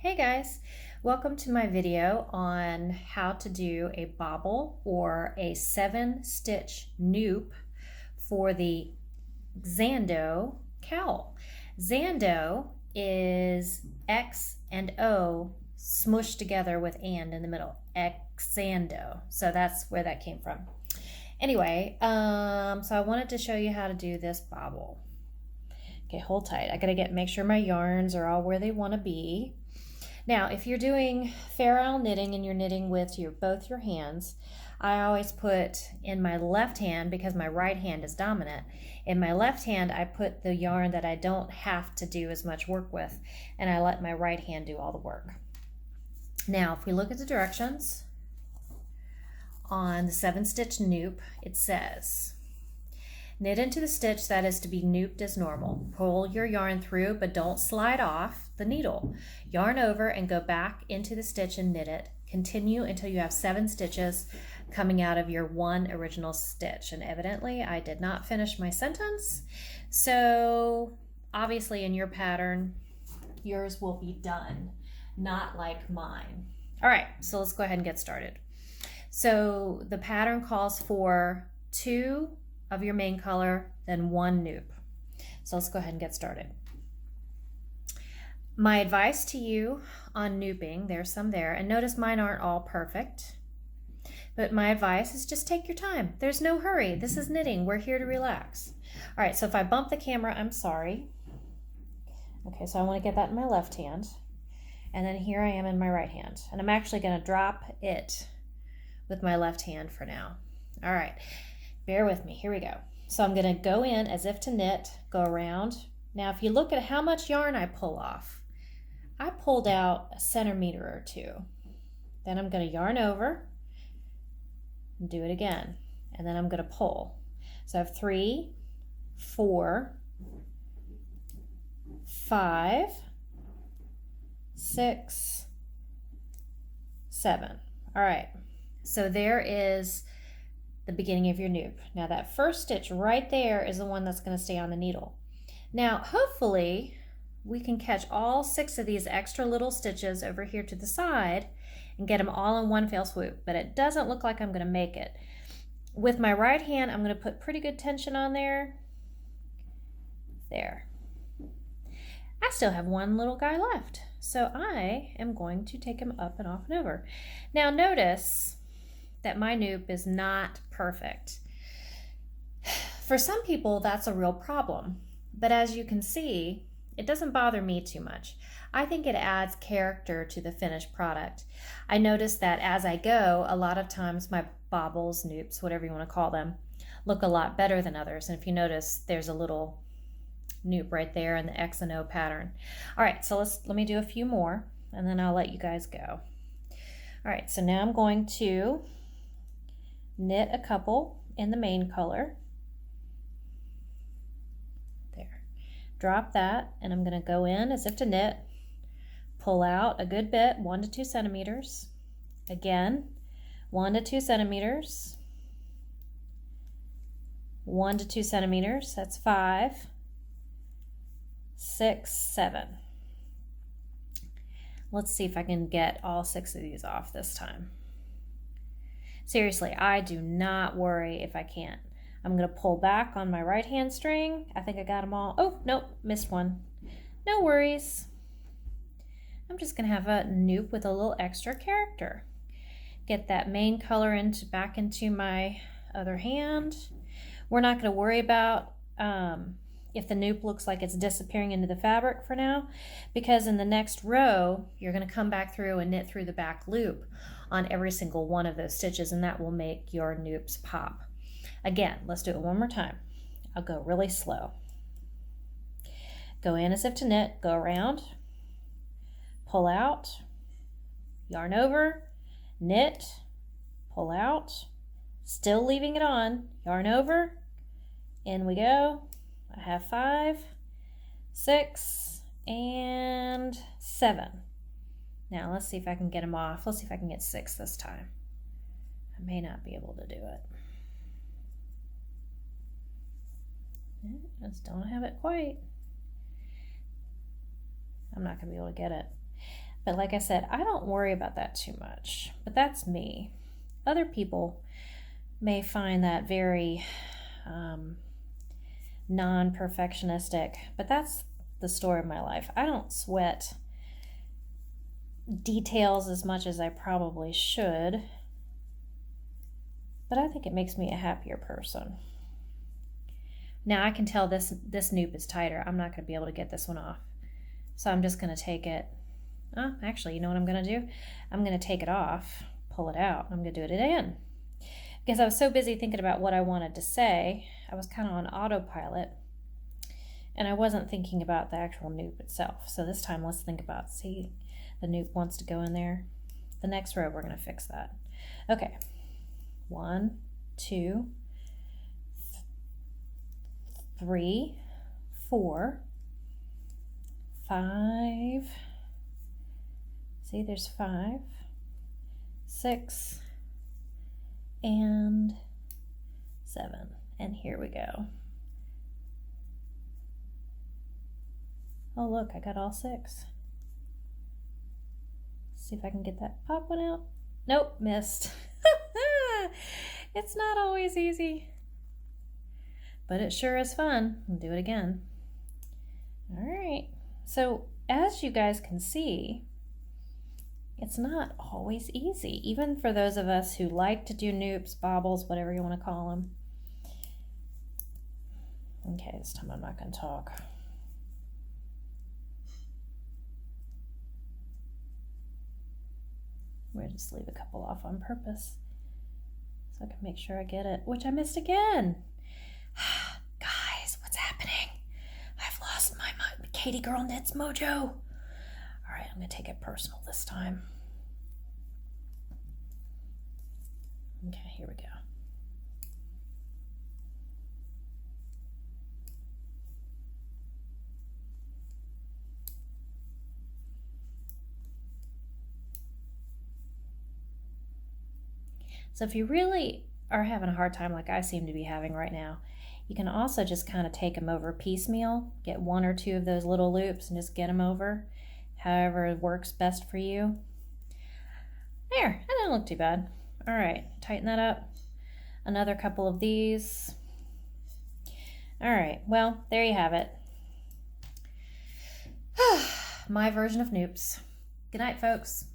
Hey guys, welcome to my video on how to do a bobble or a 7-stitch nup for the Xando cowl. Xando is X and O smushed together with and in the middle. Xando. So that's where that came from. Anyway, so I wanted to show you how to do this bobble. Okay, hold tight. I gotta make sure my yarns are all where they want to be. Now, if you're doing fair isle knitting and you're knitting with both your hands, I always put in my left hand, because my right hand is dominant, in my left hand I put the yarn that I don't have to do as much work with, and I let my right hand do all the work. Now, if we look at the directions on the 7-stitch nup, it says, knit into the stitch that is to be nuped as normal. Pull your yarn through, but don't slide off the needle. Yarn over and go back into the stitch and knit it. Continue until you have 7 stitches coming out of your one original stitch. And evidently I did not finish my sentence. So obviously in your pattern, yours will be done, not like mine. All right, so let's go ahead and get started. So the pattern calls for 2 of your main color, then 1 nup. So let's go ahead and get started. My advice to you on nuping, there's some there, and notice mine aren't all perfect, but my advice is just take your time. There's no hurry. This is knitting. We're here to relax. All right, so if I bump the camera, I'm sorry. Okay, so I want to get that in my left hand, and then here I am in my right hand, and I'm actually going to drop it with my left hand for now. All right. Bear with me, here we go. So I'm gonna go in as if to knit, go around. Now if you look at how much yarn I pull off, I pulled out a centimeter or 2. Then I'm gonna yarn over and do it again. And then I'm gonna pull. So I have 3, 4, 5, 6, 7. All right, so there is the beginning of your nup. Now that first stitch right there is the one that's going to stay on the needle. Now hopefully we can catch all 6 of these extra little stitches over here to the side and get them all in one fell swoop, but it doesn't look like I'm going to make it. With my right hand I'm going to put pretty good tension on there. There. I still have one little guy left, so I am going to take him up and off and over. Now notice that my nup is not perfect. For some people, that's a real problem. But as you can see, it doesn't bother me too much. I think it adds character to the finished product. I notice that as I go, a lot of times my bobbles, nups, whatever you want to call them, look a lot better than others. And if you notice, there's a little nup right there in the X and O pattern. All right, so let me do a few more, and then I'll let you guys go. All right, so now I'm going to knit a couple in the main color. There. Drop that, and I'm going to go in as if to knit, pull out a good bit, 1 to 2 centimeters. Again, 1 to 2 centimeters. 1 to 2 centimeters, that's 5, 6, 7. Let's see if I can get all 6 of these off this time. Seriously, I do not worry if I can't. I'm going to pull back on my right hand string. I think I got them all. Oh, nope, missed one. No worries. I'm just going to have a nup with a little extra character. Get that main color back into my other hand. We're not going to worry about if the nup looks like it's disappearing into the fabric for now, because in the next row, you're going to come back through and knit through the back loop on every single one of those stitches, and that will make your nups pop. Again, let's do it one more time. I'll go really slow. Go in as if to knit, go around, pull out, yarn over, knit, pull out, still leaving it on, yarn over, in we go. I have 5, 6, and 7. Now let's see if I can get them off. Let's see if I can get 6 this time. I may not be able to do it. Just don't have it quite. I'm not going to be able to get it. But like I said, I don't worry about that too much, but that's me. Other people may find that very non-perfectionistic, but that's the story of my life. I don't sweat details as much as I probably should, but I think it makes me a happier person. Now I can tell this nupe is tighter. I'm not going to be able to get this one off. So I'm just going to take it. Oh, actually, you know what I'm going to do? I'm going to take it off, pull it out, and I'm going to do it again. Because I was so busy thinking about what I wanted to say, I was kind of on autopilot, and I wasn't thinking about the actual nupe itself. So this time, let's think about, see, the nupe wants to go in there. The next row, we're going to fix that. Okay, 1, 2, 3, 4, 5. See, there's 5, 6, and 7. And here we go. Oh, look, I got all 6. See if I can get that pop one out. Nope, missed. It's not always easy, but it sure is fun. We'll do it again. All right. So as you guys can see, it's not always easy, even for those of us who like to do noopes, bobbles, whatever you want to call them. Okay, this time I'm not going to talk. We're going to just leave a couple off on purpose so I can make sure I get it, which I missed again. Guys, what's happening? I've lost my Katie Girl Knits mojo. All right, I'm going to take it personal this time. Okay, here we go. So if you really are having a hard time like I seem to be having right now, you can also just kind of take them over piecemeal, get 1 or 2 of those little loops and just get them over, however works best for you. There, that didn't look too bad. All right, tighten that up. Another couple of these. All right, well, there you have it. My version of noopes. Good night, folks.